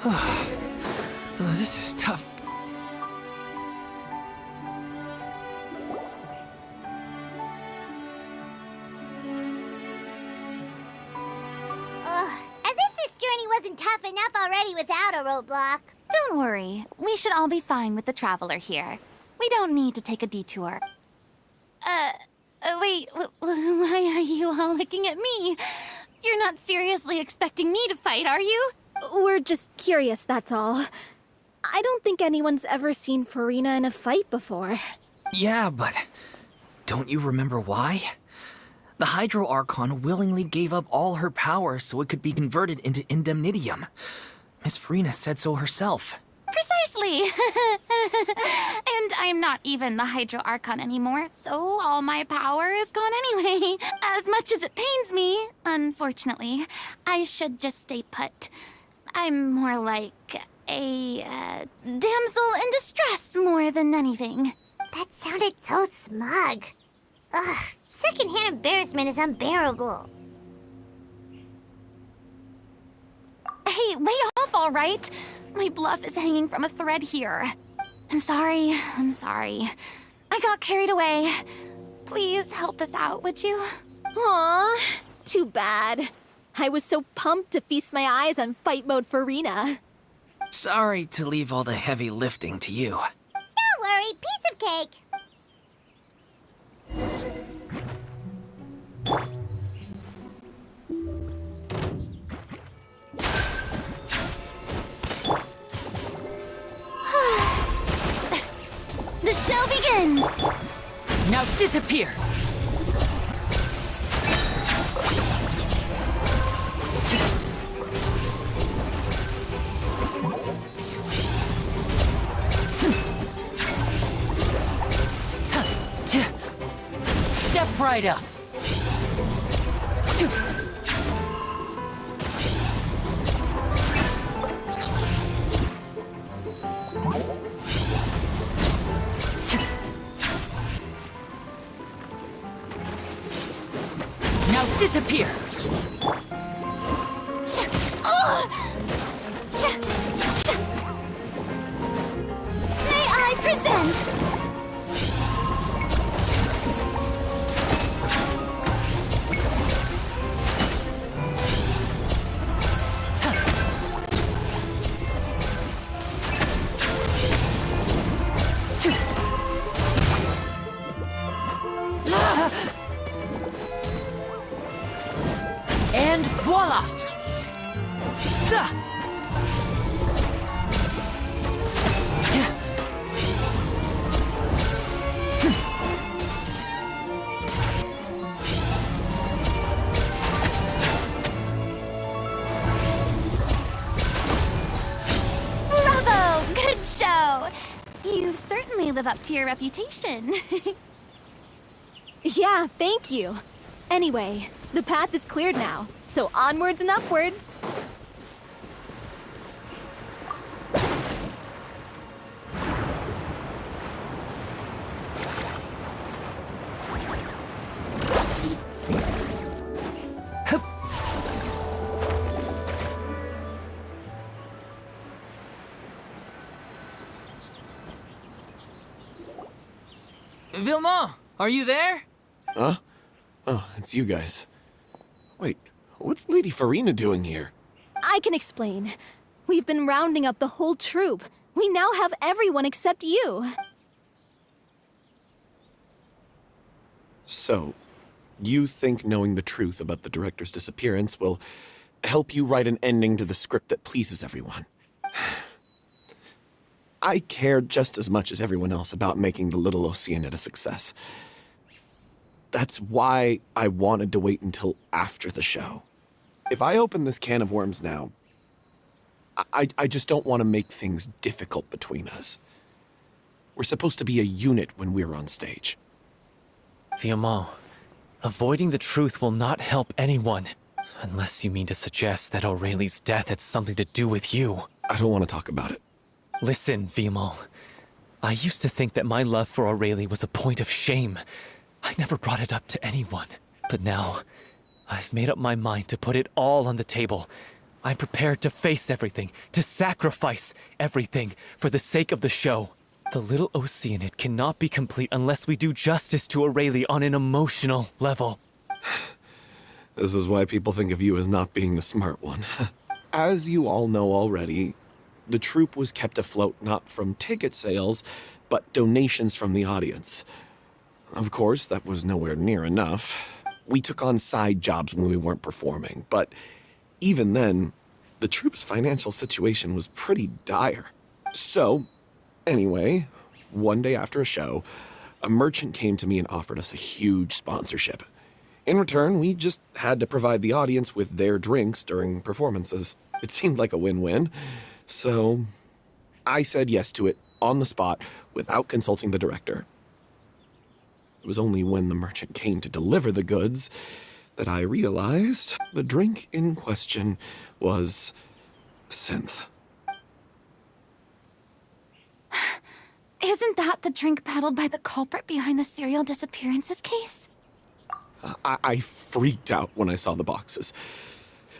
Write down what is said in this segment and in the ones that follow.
This is tough. As if this journey wasn't tough enough already without a roadblock. Don't worry. We should all be fine with the traveler here. We don't need to take a detour. Wait, why are you all looking at me? You're not seriously expecting me to fight, are you? We're just curious, that's all. I don't think anyone's ever seen Farina in a fight before. Yeah, but don't you remember why? The Hydro Archon willingly gave up all her power so it could be converted into indemnitium. Miss Farina said so herself. Precisely. And I'm not even the Hydro Archon anymore, so all my power is gone anyway. As much as it pains me, unfortunately, I should just stay put. I'm more like a damsel in distress more than anything. That sounded so smug. Ugh, secondhand embarrassment is unbearable. Hey, lay off, all right? My bluff is hanging from a thread here. I'm sorry. I got carried away. Please help us out, would you? Aw, too bad. I was so pumped to feast my eyes on fight mode Farina. Sorry to leave all the heavy lifting to you. Don't worry, piece of cake. The show begins! Now disappear! Step right up! Now disappear! May I present? And voila! Bravo! Good show! You certainly live up to your reputation. Yeah, thank you. Anyway, the path is cleared now, so onwards and upwards. Vilmont, are you there? Huh? Oh, it's you guys. Wait, what's Lady Farina doing here? I can explain. We've been rounding up the whole troop. We now have everyone except you. So, you think knowing the truth about the director's disappearance will help you write an ending to the script that pleases everyone? I care just as much as everyone else about making the Little Oceanoid a success. That's why I wanted to wait until after the show. If I open this can of worms now, I just don't want to make things difficult between us. We're supposed to be a unit when we're on stage. Vilmont, avoiding the truth will not help anyone. Unless you mean to suggest that Aurelie's death had something to do with you. I don't want to talk about it. Listen, Vilmont. I used to think that my love for Aurelie was a point of shame. I never brought it up to anyone. But now, I've made up my mind to put it all on the table. I'm prepared to face everything, to sacrifice everything for the sake of the show. The Little Oceanid cannot be complete unless we do justice to Aurelie on an emotional level. This is why people think of you as not being the smart one. As you all know already, the troupe was kept afloat not from ticket sales, but donations from the audience. Of course, that was nowhere near enough. We took on side jobs when we weren't performing, but even then, the troupe's financial situation was pretty dire. So, anyway, one day after a show, a merchant came to me and offered us a huge sponsorship. In return, we just had to provide the audience with their drinks during performances. It seemed like a win-win, so I said yes to it on the spot without consulting the director. It was only when the merchant came to deliver the goods that I realized the drink in question was synth. Isn't that the drink peddled by the culprit behind the serial disappearances case? I freaked out when I saw the boxes.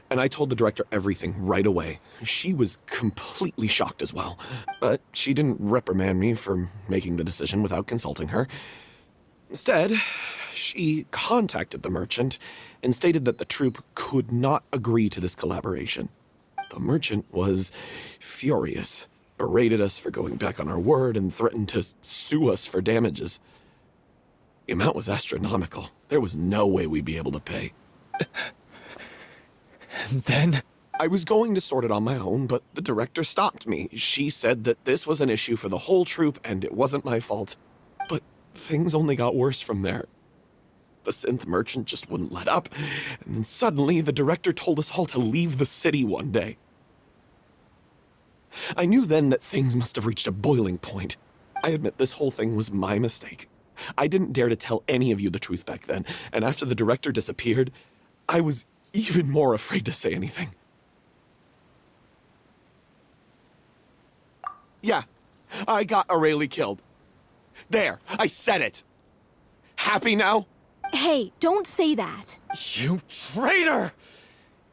And I told the director everything right away. She was completely shocked as well. But she didn't reprimand me for making the decision without consulting her. Instead, she contacted the merchant and stated that the troupe could not agree to this collaboration. The merchant was furious, berated us for going back on our word, and threatened to sue us for damages. The amount was astronomical. There was no way we'd be able to pay. And then? I was going to sort it on my own, but the director stopped me. She said that this was an issue for the whole troupe and it wasn't my fault. But things only got worse from there. The synth merchant just wouldn't let up, and then suddenly the director told us all to leave the city one day. I knew then that things must have reached a boiling point. I admit this whole thing was my mistake. I didn't dare to tell any of you the truth back then, and after the director disappeared, I was even more afraid to say anything. Yeah, I got Aurelie killed. There, I said it. Happy now? Hey, don't say that. You traitor!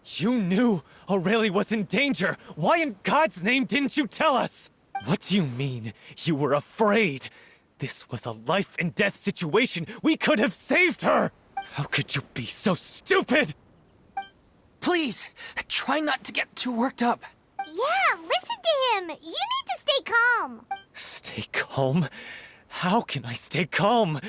You knew Aurelie was in danger. Why in God's name didn't you tell us? What do you mean, you were afraid? This was a life and death situation. We could have saved her! How could you be so stupid? Please, try not to get too worked up. Yeah, listen to him. You need to stay calm. Stay calm? How can I stay calm?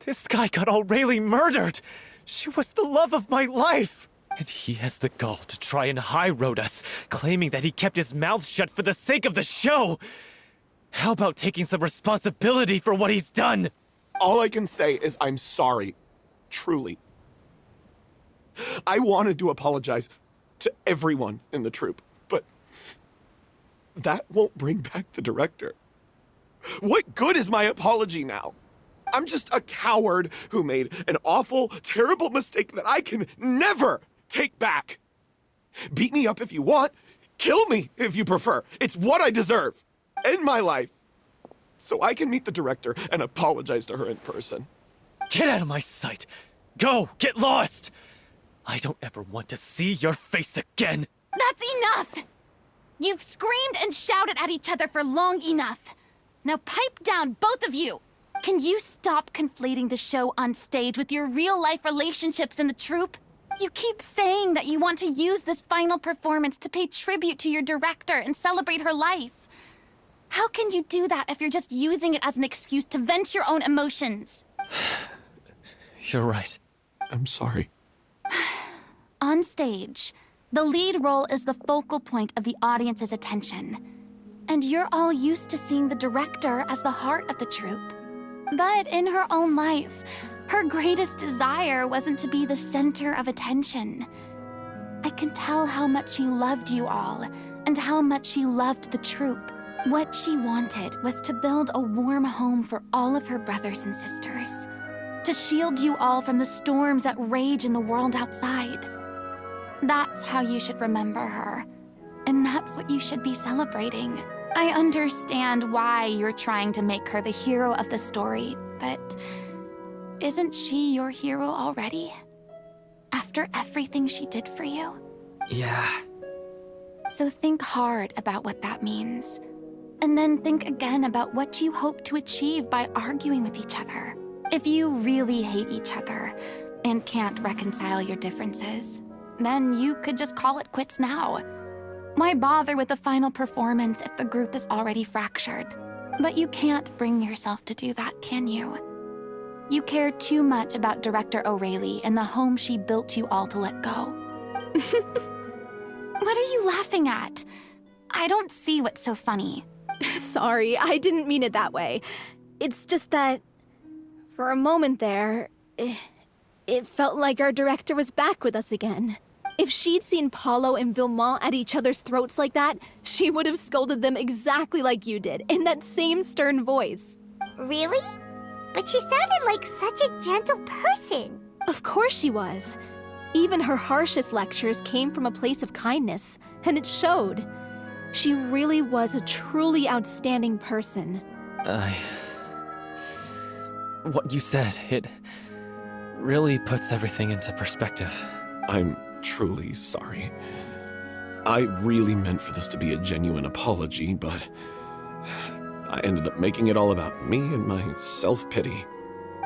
This guy got Aurelie murdered! She was the love of my life! And he has the gall to try and high-road us, claiming that he kept his mouth shut for the sake of the show! How about taking some responsibility for what he's done? All I can say is I'm sorry. Truly. I wanted to apologize to everyone in the troupe, but that won't bring back the director. What good is my apology now? I'm just a coward who made an awful, terrible mistake that I can never take back. Beat me up if you want. Kill me if you prefer. It's what I deserve. End my life. So I can meet the director and apologize to her in person. Get out of my sight! Go! Get lost! I don't ever want to see your face again! That's enough! You've screamed and shouted at each other for long enough. Now pipe down, both of you! Can you stop conflating the show on stage with your real-life relationships in the troupe? You keep saying that you want to use this final performance to pay tribute to your director and celebrate her life. How can you do that if you're just using it as an excuse to vent your own emotions? You're right. I'm sorry. On stage, the lead role is the focal point of the audience's attention. And you're all used to seeing the director as the heart of the troupe. But in her own life, her greatest desire wasn't to be the center of attention. I can tell how much she loved you all, and how much she loved the troupe. What she wanted was to build a warm home for all of her brothers and sisters. To shield you all from the storms that rage in the world outside. That's how you should remember her. And that's what you should be celebrating. I understand why you're trying to make her the hero of the story, but isn't she your hero already? After everything she did for you? Yeah, So think hard about what that means. And then think again about what you hope to achieve by arguing with each other. If you really hate each other and can't reconcile your differences, then you could just call it quits now. Why bother with the final performance if the group is already fractured? But you can't bring yourself to do that, can you? You care too much about Director O'Reilly and the home she built you all to let go. What are you laughing at? I don't see what's so funny. Sorry, I didn't mean it that way. It's just that, for a moment there, it felt like our director was back with us again. If she'd seen Paulo and Vilmont at each other's throats like that, she would have scolded them exactly like you did, in that same stern voice. Really? But she sounded like such a gentle person. Of course she was. Even her harshest lectures came from a place of kindness, and it showed. She really was a truly outstanding person. What you said, it really puts everything into perspective. I'm truly sorry. I really meant for this to be a genuine apology, but I ended up making it all about me and my self-pity.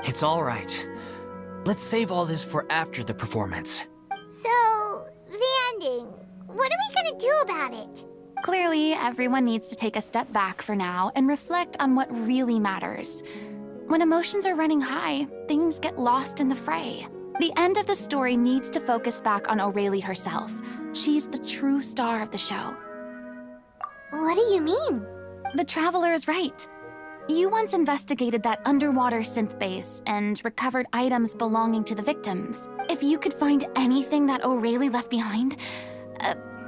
It's all right. Let's save all this for after the performance. So, the ending. What are we gonna do about it? Clearly, everyone needs to take a step back for now and reflect on what really matters. When emotions are running high, things get lost in the fray. The end of the story needs to focus back on O'Reilly herself. She's the true star of the show. What do you mean? The Traveler is right. You once investigated that underwater synth base and recovered items belonging to the victims. If you could find anything that O'Reilly left behind,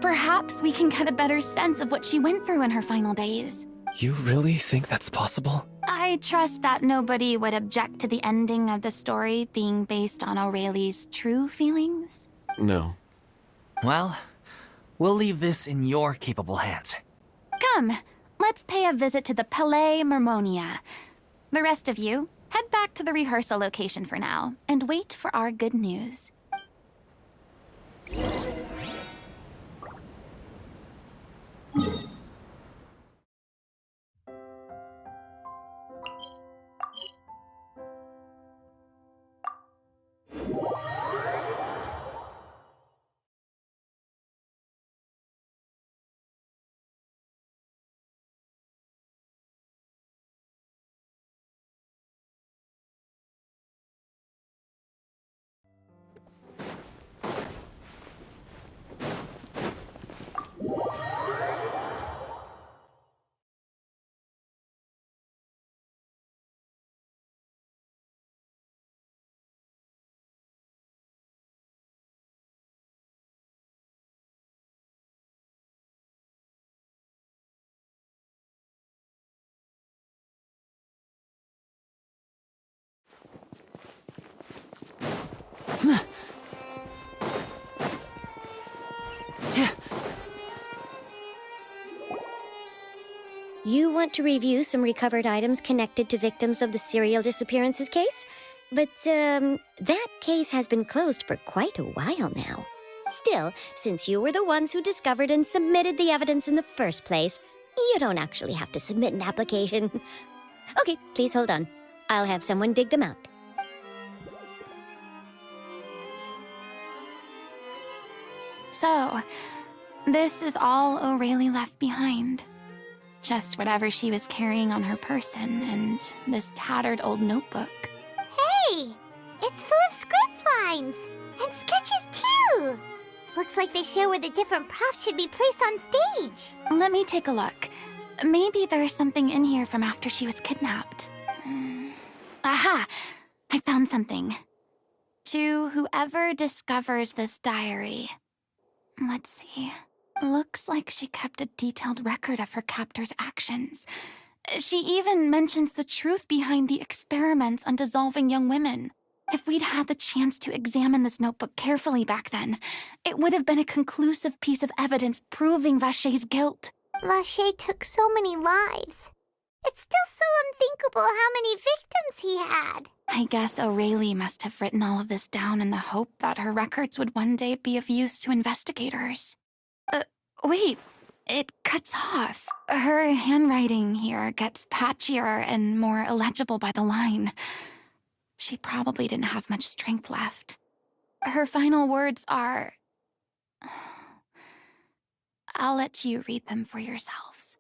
perhaps we can get a better sense of what she went through in her final days. You really think that's possible? I trust that nobody would object to the ending of the story being based on O'Reilly's true feelings. No. Well, we'll leave this in your capable hands. Come, let's pay a visit to the Palais Mermonia. The rest of you, head back to the rehearsal location for now and wait for our good news. You want to review some recovered items connected to victims of the serial disappearances case? But, that case has been closed for quite a while now. Still, since you were the ones who discovered and submitted the evidence in the first place, you don't actually have to submit an application. Okay, please hold on. I'll have someone dig them out. So, this is all O'Reilly left behind. Just whatever she was carrying on her person and this tattered old notebook. Hey! It's full of script lines! And sketches too! Looks like they show where the different props should be placed on stage. Let me take a look. Maybe there's something in here from after she was kidnapped. Aha! I found something. To whoever discovers this diary. Let's see. Looks like she kept a detailed record of her captor's actions. She even mentions the truth behind the experiments on dissolving young women. If we'd had the chance to examine this notebook carefully back then, it would have been a conclusive piece of evidence proving Vachey's guilt. Vachey took so many lives. It's still so unthinkable how many victims he had. I guess O'Reilly must have written all of this down in the hope that her records would one day be of use to investigators. Wait, it cuts off. Her handwriting here gets patchier and more illegible by the line. She probably didn't have much strength left. Her final words are... I'll let you read them for yourselves.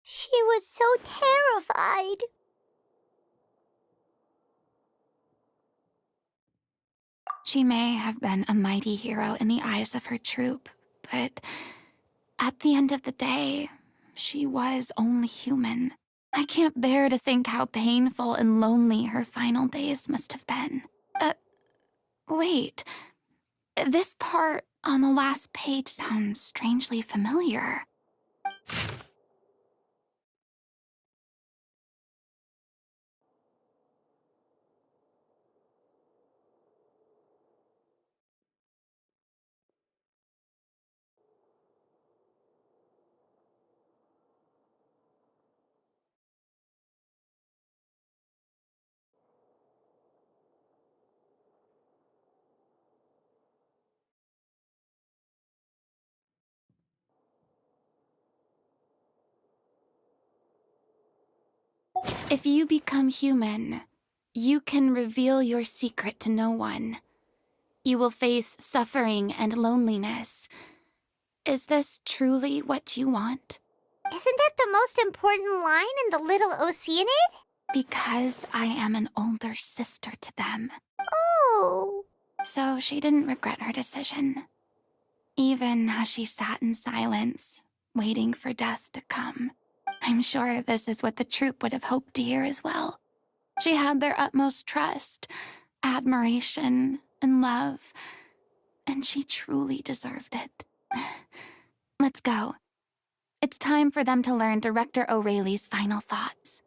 She was so terrified. She may have been a mighty hero in the eyes of her troop, but at the end of the day, she was only human. I can't bear to think how painful and lonely her final days must have been. Wait. This part on the last page sounds strangely familiar. If you become human, you can reveal your secret to no one. You will face suffering and loneliness. Is this truly what you want? Isn't that the most important line in the Little Oceanoid? Because I am an older sister to them. Oh. So she didn't regret her decision, even as she sat in silence, waiting for death to come. I'm sure this is what the troop would have hoped to hear as well. She had their utmost trust, admiration, and love, and she truly deserved it. Let's go. It's time for them to learn Director O'Reilly's final thoughts.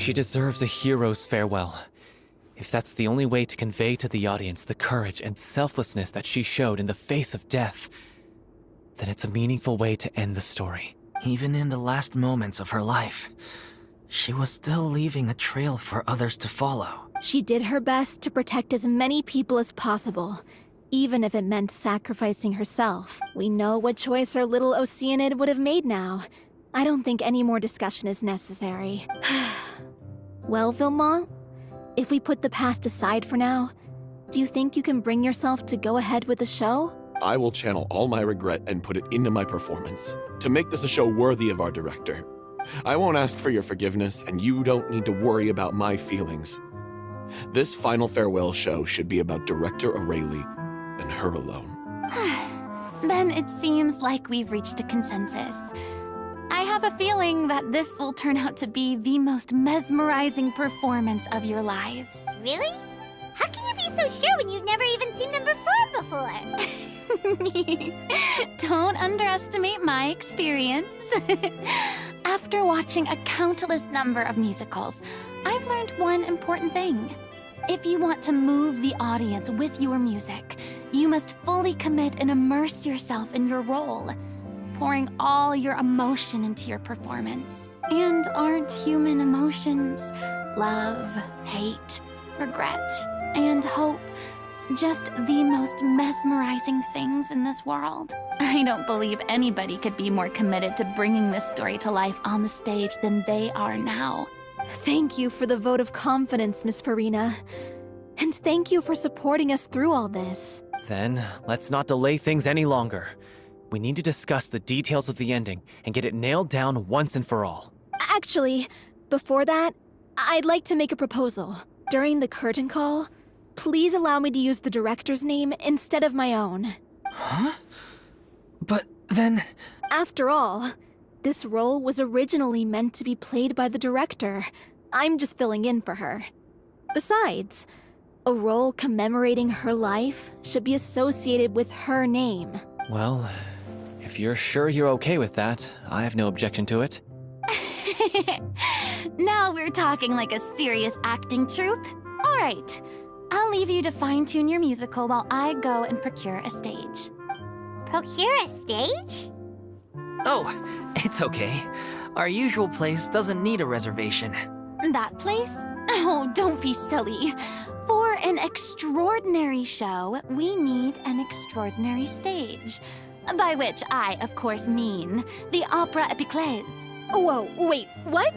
She deserves a hero's farewell. If that's the only way to convey to the audience the courage and selflessness that she showed in the face of death, then it's a meaningful way to end the story. Even in the last moments of her life, she was still leaving a trail for others to follow. She did her best to protect as many people as possible, even if it meant sacrificing herself. We know what choice our little Oceanid would have made now. I don't think any more discussion is necessary. Well, Vilmont, if we put the past aside for now, do you think you can bring yourself to go ahead with the show? I will channel all my regret and put it into my performance to make this a show worthy of our director. I won't ask for your forgiveness, and you don't need to worry about my feelings. This final farewell show should be about Director O'Reilly and her alone. Then it seems like we've reached a consensus. I have a feeling that this will turn out to be the most mesmerizing performance of your lives. Really? How can you be so sure when you've never even seen them perform before? Don't underestimate my experience. After watching a countless number of musicals, I've learned one important thing. If you want to move the audience with your music, you must fully commit and immerse yourself in your role, pouring all your emotion into your performance. And aren't human emotions love, hate, regret, and hope just the most mesmerizing things in this world? I don't believe anybody could be more committed to bringing this story to life on the stage than they are now. Thank you for the vote of confidence, Miss Farina. And thank you for supporting us through all this. Then, let's not delay things any longer. We need to discuss the details of the ending and get it nailed down once and for all. Actually, before that, I'd like to make a proposal. During the curtain call, please allow me to use the director's name instead of my own. Huh? But then... After all, this role was originally meant to be played by the director. I'm just filling in for her. Besides, a role commemorating her life should be associated with her name. Well, if you're sure you're okay with that, I have no objection to it. Now we're talking like a serious acting troupe. All right, I'll leave you to fine-tune your musical while I go and procure a stage. Procure a stage? Oh, it's okay. Our usual place doesn't need a reservation. That place? Oh, don't be silly. For an extraordinary show, we need an extraordinary stage. By which I, of course, mean the Opera Epiclese. Whoa, wait, what?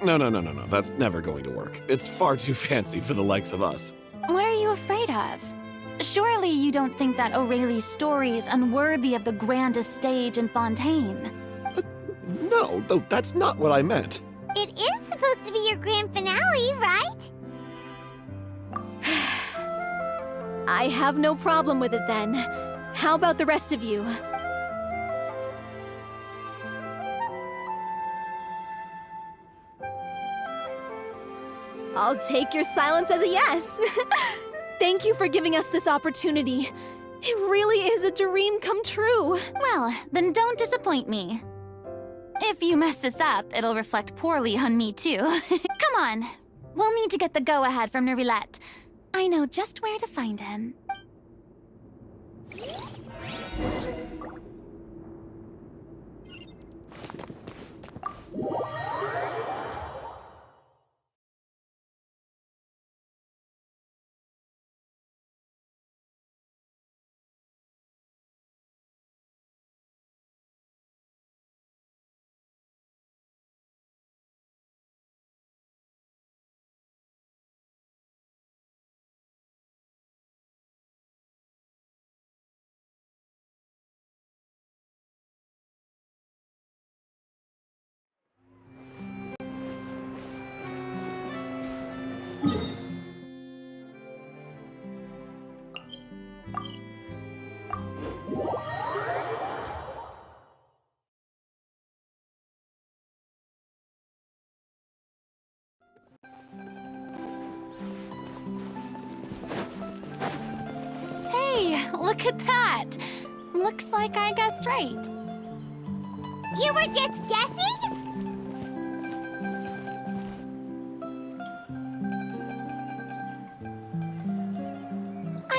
No. That's never going to work. It's far too fancy for the likes of us. What are you afraid of? Surely you don't think that O'Reilly's story is unworthy of the grandest stage in Fontaine. No, that's not what I meant. It is supposed to be your grand finale, right? I have no problem with it then. How about the rest of you? I'll take your silence as a yes. Thank you for giving us this opportunity. It really is a dream come true. Well, then don't disappoint me. If you mess this up, it'll reflect poorly on me too. Come on, we'll need to get the go-ahead from Nervilette. I know just where to find him. Hey, look at that! Looks like I guessed right. You were just guessing?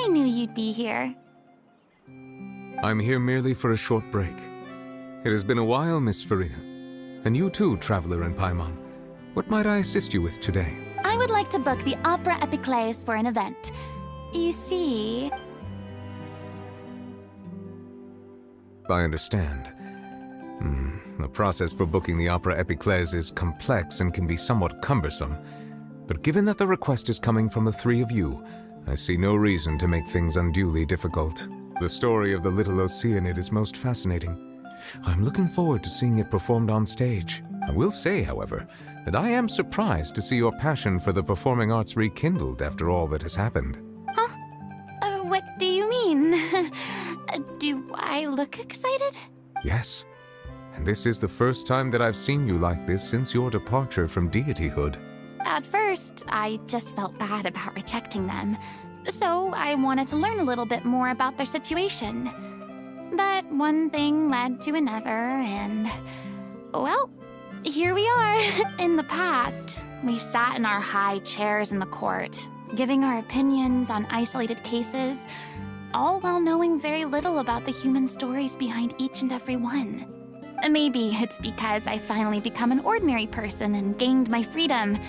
knew you'd be here. I'm here merely for a short break. It has been a while, Miss Farina. And you too, Traveler in Paimon. What might I assist you with today? I would like to book the Opera Epiclese for an event. You see... I understand. The process for booking the Opera Epiclese is complex and can be somewhat cumbersome. But given that the request is coming from the three of you, I see no reason to make things unduly difficult. The story of the little Oceanid is most fascinating. I'm looking forward to seeing it performed on stage. I will say, however, that I am surprised to see your passion for the performing arts rekindled after all that has happened. Huh? What do you mean? Do I look excited? Yes. And this is the first time that I've seen you like this since your departure from deityhood. At first, I just felt bad about rejecting them. So I wanted to learn a little bit more about their situation. But one thing led to another, and... well, here we are. In the past, we sat in our high chairs in the court, giving our opinions on isolated cases, all while knowing very little about the human stories behind each and every one. Maybe it's because I finally become an ordinary person and gained my freedom,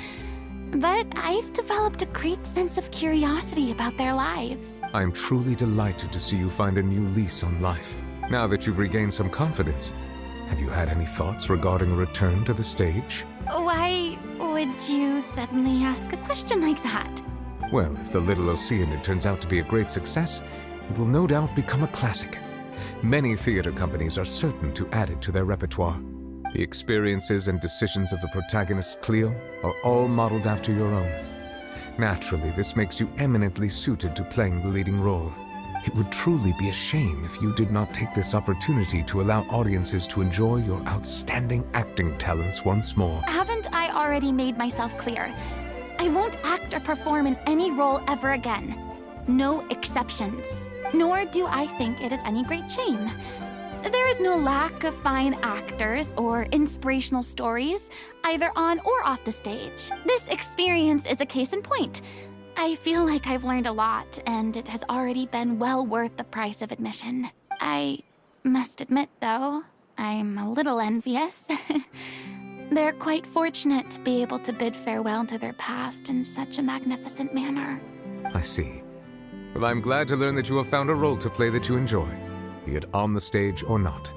but I've developed a great sense of curiosity about their lives. I am truly delighted to see you find a new lease on life. Now that you've regained some confidence, have you had any thoughts regarding a return to the stage? Why would you suddenly ask a question like that? Well, if the Little Oceanid turns out to be a great success, it will no doubt become a classic. Many theater companies are certain to add it to their repertoire. The experiences and decisions of the protagonist, Cleo, are all modeled after your own. Naturally, this makes you eminently suited to playing the leading role. It would truly be a shame if you did not take this opportunity to allow audiences to enjoy your outstanding acting talents once more. Haven't I already made myself clear? I won't act or perform in any role ever again. No exceptions. Nor do I think it is any great shame. There is no lack of fine actors or inspirational stories, either on or off the stage. This experience is a case in point. I feel like I've learned a lot, and it has already been well worth the price of admission. I must admit, though, I'm a little envious. They're quite fortunate to be able to bid farewell to their past in such a magnificent manner. I see. Well, I'm glad to learn that you have found a role to play that you enjoy, be it on the stage or not.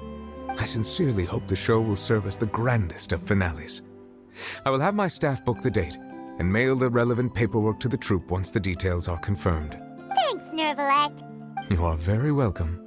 I sincerely hope the show will serve as the grandest of finales. I will have my staff book the date and mail the relevant paperwork to the troupe once the details are confirmed. Thanks, Nervalet. You are very welcome.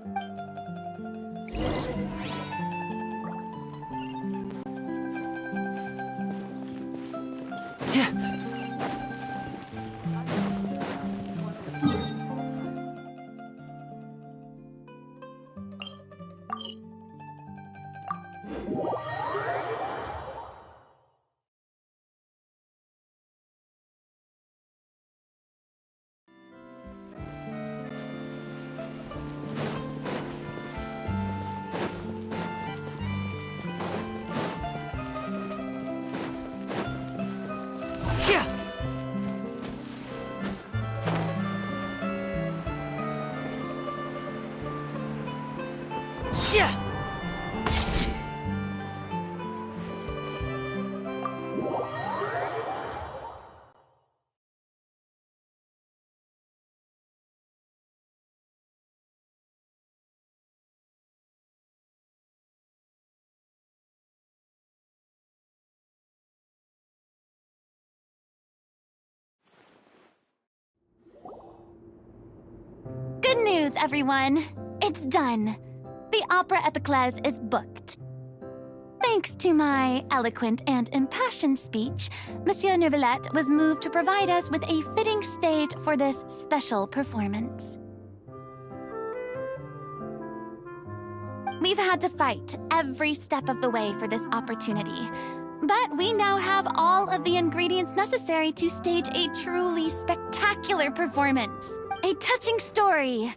Good news, everyone! It's done. The Opera Epiclese is booked. Thanks to my eloquent and impassioned speech, Monsieur Neuvillette was moved to provide us with a fitting stage for this special performance. We've had to fight every step of the way for this opportunity, but we now have all of the ingredients necessary to stage a truly spectacular performance. A touching story,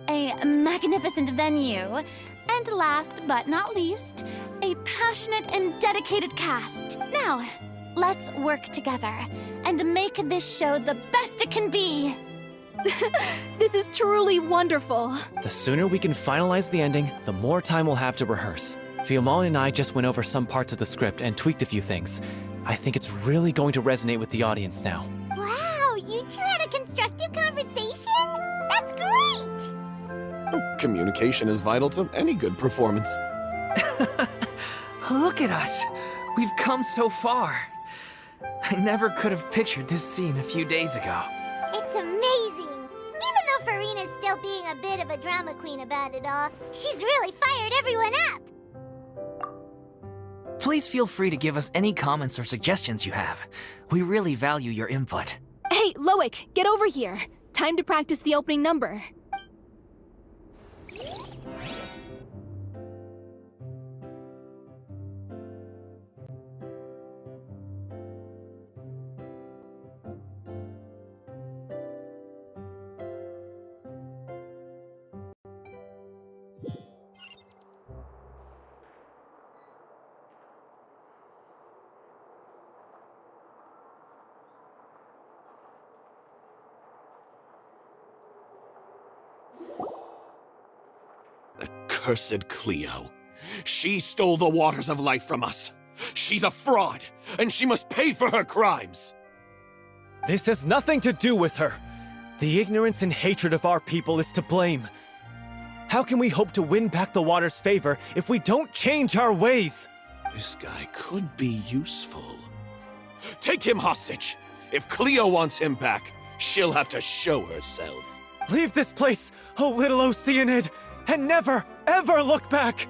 a magnificent venue, and last but not least, a passionate and dedicated cast. Now, let's work together and make this show the best it can be. This is truly wonderful. The sooner we can finalize the ending, the more time we'll have to rehearse. Fiamma and I just went over some parts of the script and tweaked a few things. I think it's really going to resonate with the audience now. Wow, you two had a constructive conversation? That's great! Communication is vital to any good performance. Look at us. We've come so far. I never could have pictured this scene a few days ago. It's amazing! Even though Farina's still being a bit of a drama queen about it all, she's really fired everyone up! Please feel free to give us any comments or suggestions you have. We really value your input. Hey, Loic, get over here. Time to practice the opening number. Cursed Cleo. She stole the waters of life from us. She's a fraud, and she must pay for her crimes. This has nothing to do with her. The ignorance and hatred of our people is to blame. How can we hope to win back the water's favor if we don't change our ways? This guy could be useful. Take him hostage. If Cleo wants him back, she'll have to show herself. Leave this place, oh little Oceanid, and never, ever look back!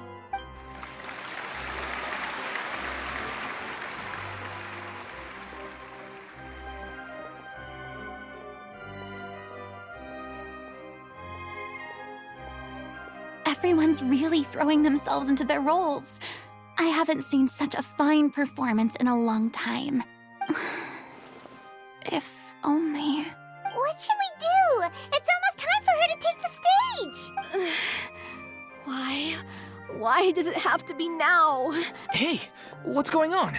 Everyone's really throwing themselves into their roles. I haven't seen such a fine performance in a long time. If only... What should we do? It's almost time for her to take the stage! Why? Why does it have to be now? Hey, what's going on?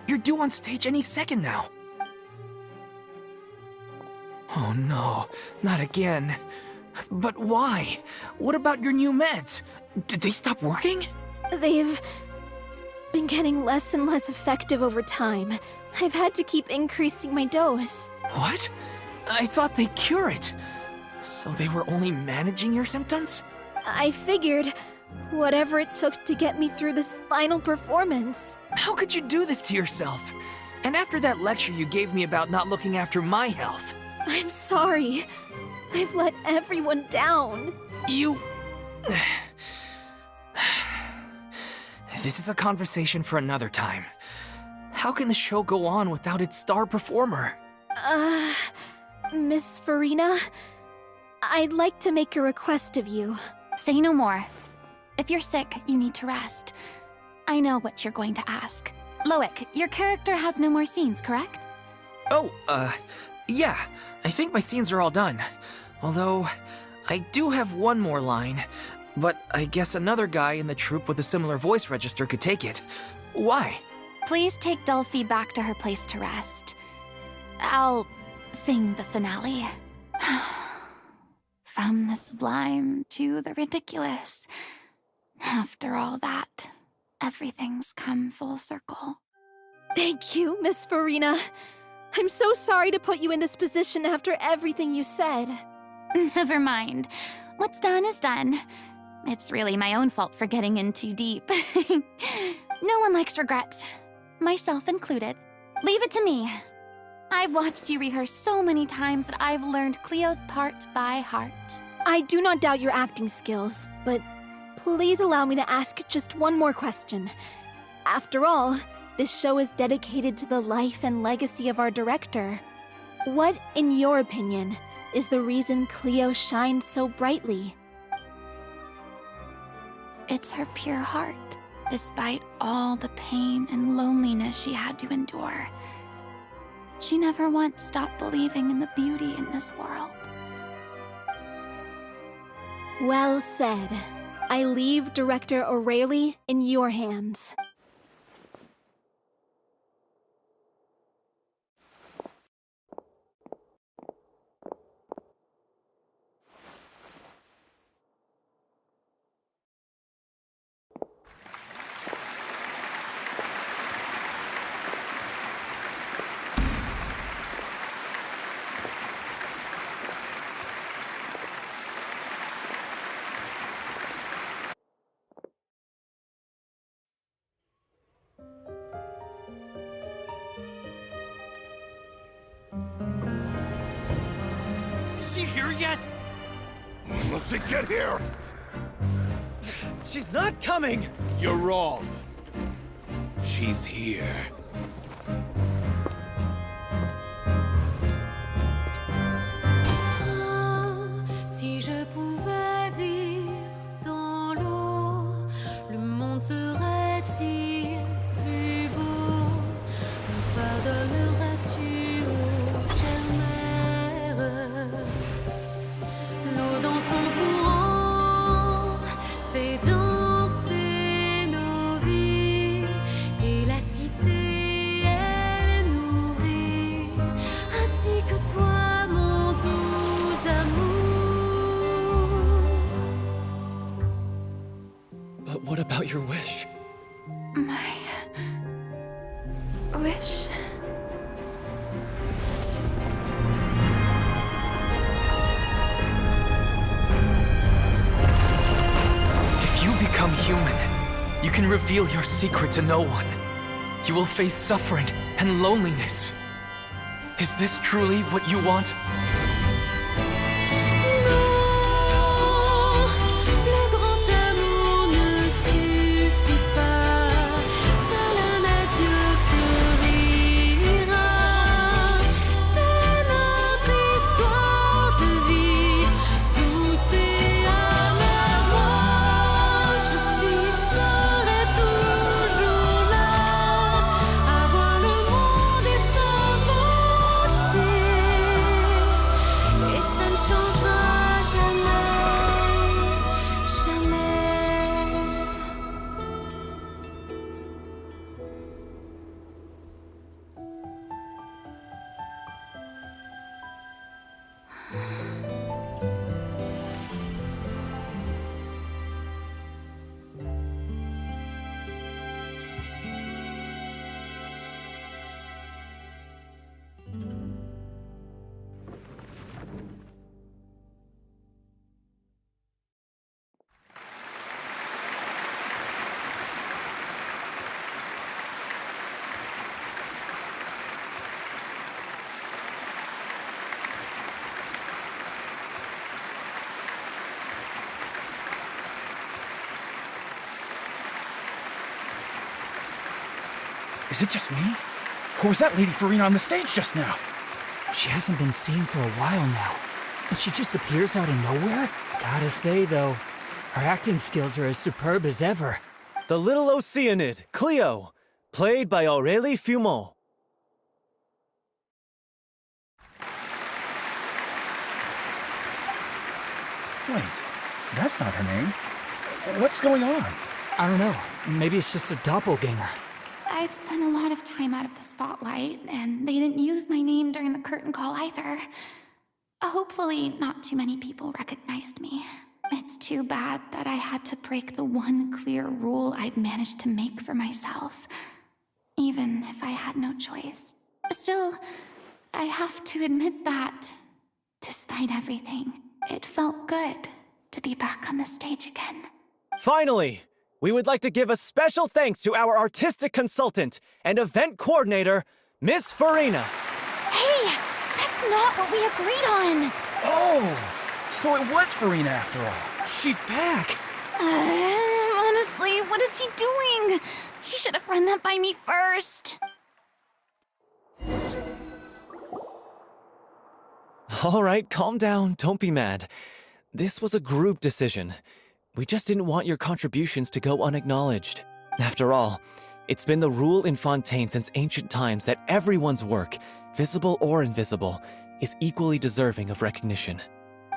You're due on stage any second now. Oh no, not again. But why? What about your new meds? Did they stop working? They've been getting less and less effective over time. I've had to keep increasing my dose. What? I thought they cure it. So they were only managing your symptoms? I figured whatever it took to get me through this final performance. How could you do this to yourself? And after that lecture you gave me about not looking after my health. I'm sorry. I've let everyone down. You... This is a conversation for another time. How can the show go on without its star performer? Miss Farina, I'd like to make a request of you. Say no more. If you're sick, you need to rest. I know what you're going to ask. Loic, your character has no more scenes, correct? Oh, yeah. I think my scenes are all done. Although, I do have one more line. But I guess another guy in the troupe with a similar voice register could take it. Why? Please take Delphi back to her place to rest. I'll sing the finale. From the sublime to the ridiculous. After all that, everything's come full circle. Thank you, Miss Farina. I'm so sorry to put you in this position after everything you said. Never mind. What's done is done. It's really my own fault for getting in too deep. No one likes regrets, myself included. Leave it to me. I've watched you rehearse so many times that I've learned Cleo's part by heart. I do not doubt your acting skills, but please allow me to ask just one more question. After all, this show is dedicated to the life and legacy of our director. What, in your opinion, is the reason Cleo shines so brightly? It's her pure heart, despite all the pain and loneliness she had to endure. She never once stopped believing in the beauty in this world. Well said. I leave Director O'Reilly in your hands. yet? Will she get here? She's not coming! You're wrong. She's here. Si je pouvais vivre dans l'eau, le monde serait-il plus beau? Me pardonneras-tu, ô chère mère? L'eau dans son courant fait danser nos vies, et la cité elle nourrit, ainsi que toi, mon doux amour. But what about your wish? My wish. If you become human, you can reveal your secret to no one. You will face suffering and loneliness. Is this truly what you want? Le grand amour ne suffit pas, seul un adieu fleurira. C'est notre histoire de vie, douce et amère. Moi, je suis seule et toujours là, à voir le monde et sa beauté. Et ça ne changera jamais, jamais. Is it just me? Or was that Lady Farina on the stage just now? She hasn't been seen for a while now, and she just appears out of nowhere? Gotta say, though, her acting skills are as superb as ever. The little Oceanid, Cleo, played by Aurélie Fumont. Wait, that's not her name. What's going on? I don't know, maybe it's just a doppelganger. I've spent a lot of time out of the spotlight, and they didn't use my name during the curtain call either. Hopefully, not too many people recognized me. It's too bad that I had to break the one clear rule I'd managed to make for myself, even if I had no choice. Still, I have to admit that, despite everything, it felt good to be back on the stage again. Finally, we would like to give a special thanks to our artistic consultant and event coordinator, Miss Farina. Hey, that's not what we agreed on. Oh, so it was Farina after all. She's back! Honestly, what is he doing? He should have run that by me first. All right, calm down, don't be mad. This was a group decision. We just didn't want your contributions to go unacknowledged. After all, it's been the rule in Fontaine since ancient times that everyone's work, visible or invisible, is equally deserving of recognition.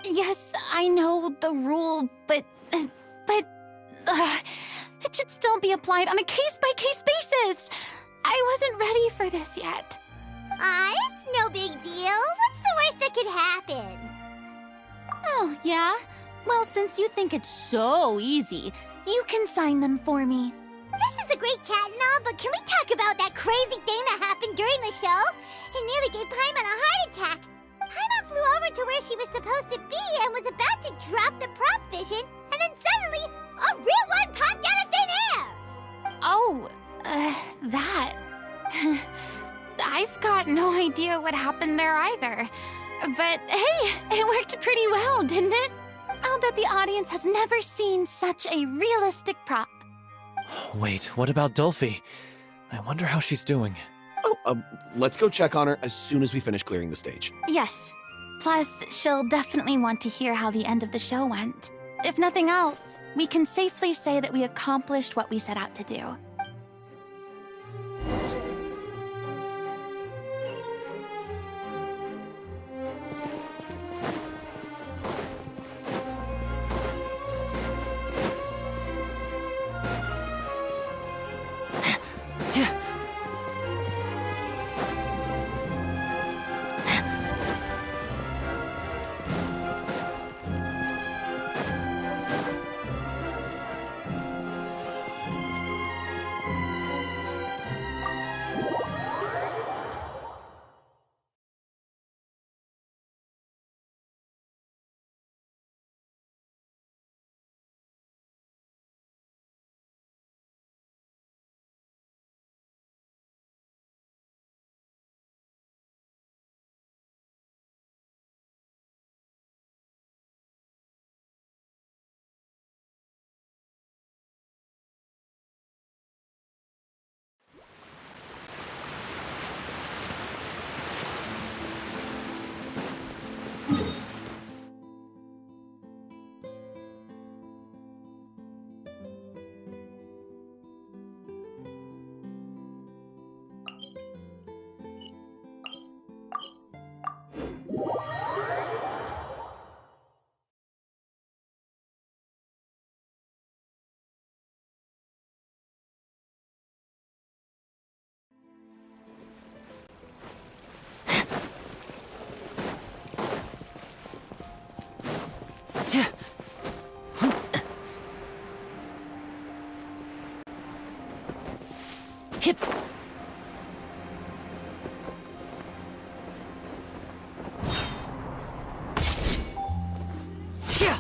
Yes, I know the rule, but it should still be applied on a case-by-case basis. I wasn't ready for this yet. It's no big deal. What's the worst that could happen? Oh, yeah? Well, since you think it's so easy, you can sign them for me. This is a great chat and all, but can we talk about that crazy thing that happened during the show? It nearly gave Paimon a heart attack. Paimon flew over to where she was supposed to be and was about to drop the prop vision, and then suddenly, a real one popped out of thin air! Oh, that. I've got no idea what happened there either. But hey, it worked pretty well, didn't it? I'll bet the audience has never seen such a realistic prop. Wait, what about Dolphy? I wonder how she's doing. Oh, let's go check on her as soon as we finish clearing the stage. Yes. Plus, she'll definitely want to hear how the end of the show went. If nothing else, we can safely say that we accomplished what we set out to do. Hip! Yeah!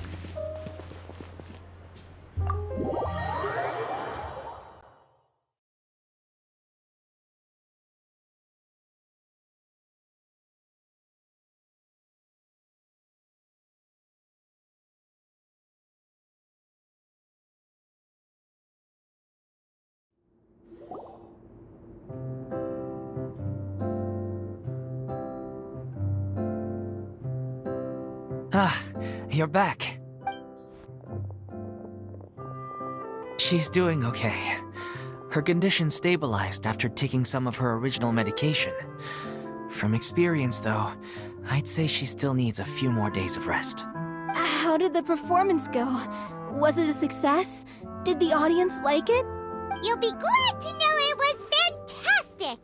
Ah, you're back. She's doing okay. Her condition stabilized after taking some of her original medication. From experience, though, I'd say she still needs a few more days of rest. How did the performance go? Was it a success? Did the audience like it? You'll be glad to know it was fantastic!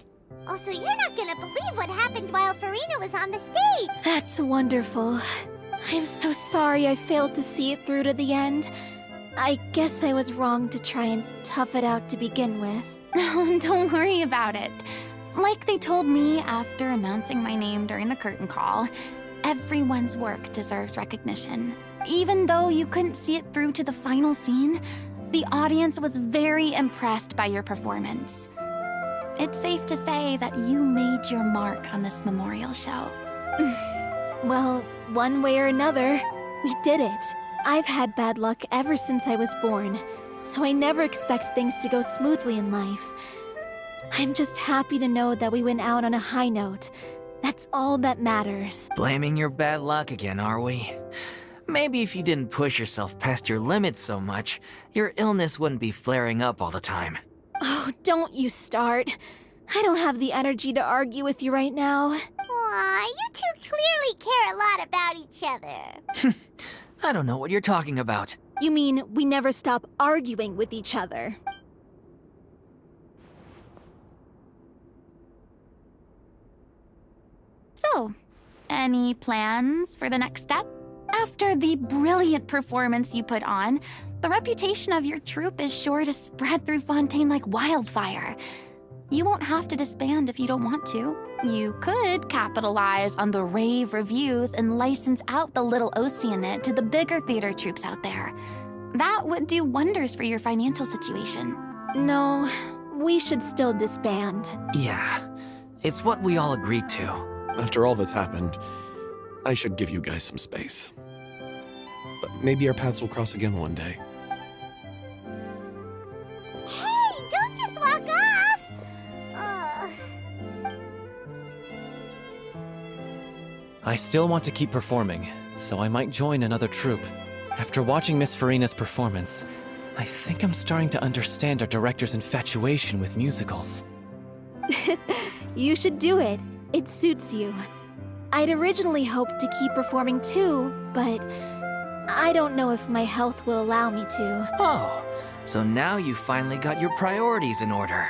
Also, you're not gonna believe what happened while Farina was on the stage! That's wonderful. I'm so sorry I failed to see it through to the end. I guess I was wrong to try and tough it out to begin with. No, don't worry about it. Like they told me after announcing my name during the curtain call, everyone's work deserves recognition. Even though you couldn't see it through to the final scene, the audience was very impressed by your performance. It's safe to say that you made your mark on this memorial show. Well, one way or another, we did it. I've had bad luck ever since I was born, so I never expect things to go smoothly in life. I'm just happy to know that we went out on a high note. That's all that matters. Blaming your bad luck again, are we? Maybe if you didn't push yourself past your limits so much, your illness wouldn't be flaring up all the time. Oh, don't you start. I don't have the energy to argue with you right now. Aw, you two clearly care a lot about each other. I don't know what you're talking about. You mean we never stop arguing with each other? So, any plans for the next step? After the brilliant performance you put on, the reputation of your troupe is sure to spread through Fontaine like wildfire. You won't have to disband if you don't want to. You could capitalize on the rave reviews and license out the little Oceanoid to the bigger theater troupes out there. That would do wonders for your financial situation. No, we should still disband. Yeah, it's what we all agreed to. After all that's happened, I should give you guys some space. But maybe our paths will cross again one day. Hey, don't just walk off! Ugh. I still want to keep performing, so I might join another troupe. After watching Miss Farina's performance, I think I'm starting to understand our director's infatuation with musicals. You should do it. It suits you. I'd originally hoped to keep performing too, but I don't know if my health will allow me to. Oh, so now you finally got your priorities in order.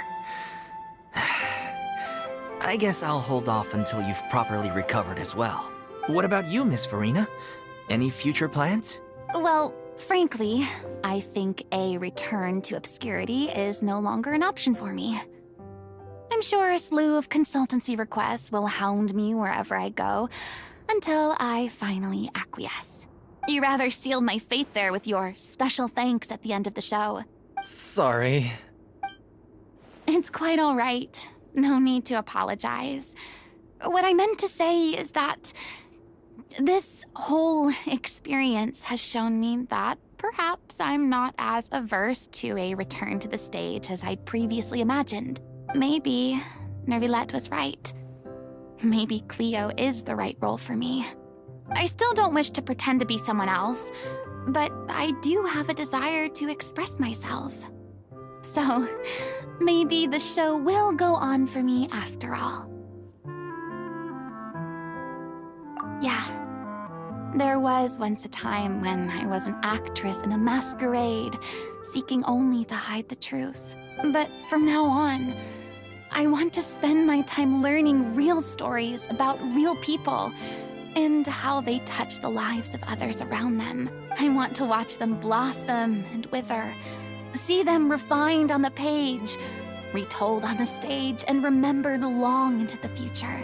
I guess I'll hold off until you've properly recovered as well. What about you, Miss Farina? Any future plans? Well, frankly, I think a return to obscurity is no longer an option for me. I'm sure a slew of consultancy requests will hound me wherever I go until I finally acquiesce. You rather sealed my fate there with your special thanks at the end of the show. Sorry. It's quite all right. No need to apologize. What I meant to say is that this whole experience has shown me that perhaps I'm not as averse to a return to the stage as I'd previously imagined. Maybe Nervilette was right. Maybe Cleo is the right role for me. I still don't wish to pretend to be someone else, but I do have a desire to express myself. So, maybe the show will go on for me after all. Yeah. There was once a time when I was an actress in a masquerade, seeking only to hide the truth. But from now on, I want to spend my time learning real stories about real people and how they touch the lives of others around them. I want to watch them blossom and wither, see them refined on the page, retold on the stage, and remembered long into the future.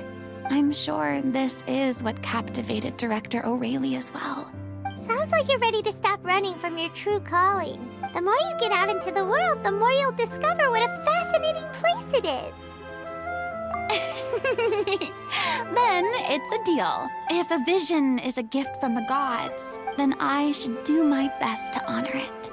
I'm sure this is what captivated Director O'Reilly as well. Sounds like you're ready to stop running from your true calling. The more you get out into the world, the more you'll discover what a fascinating place it is. Then it's a deal. If a vision is a gift from the gods, then I should do my best to honor it.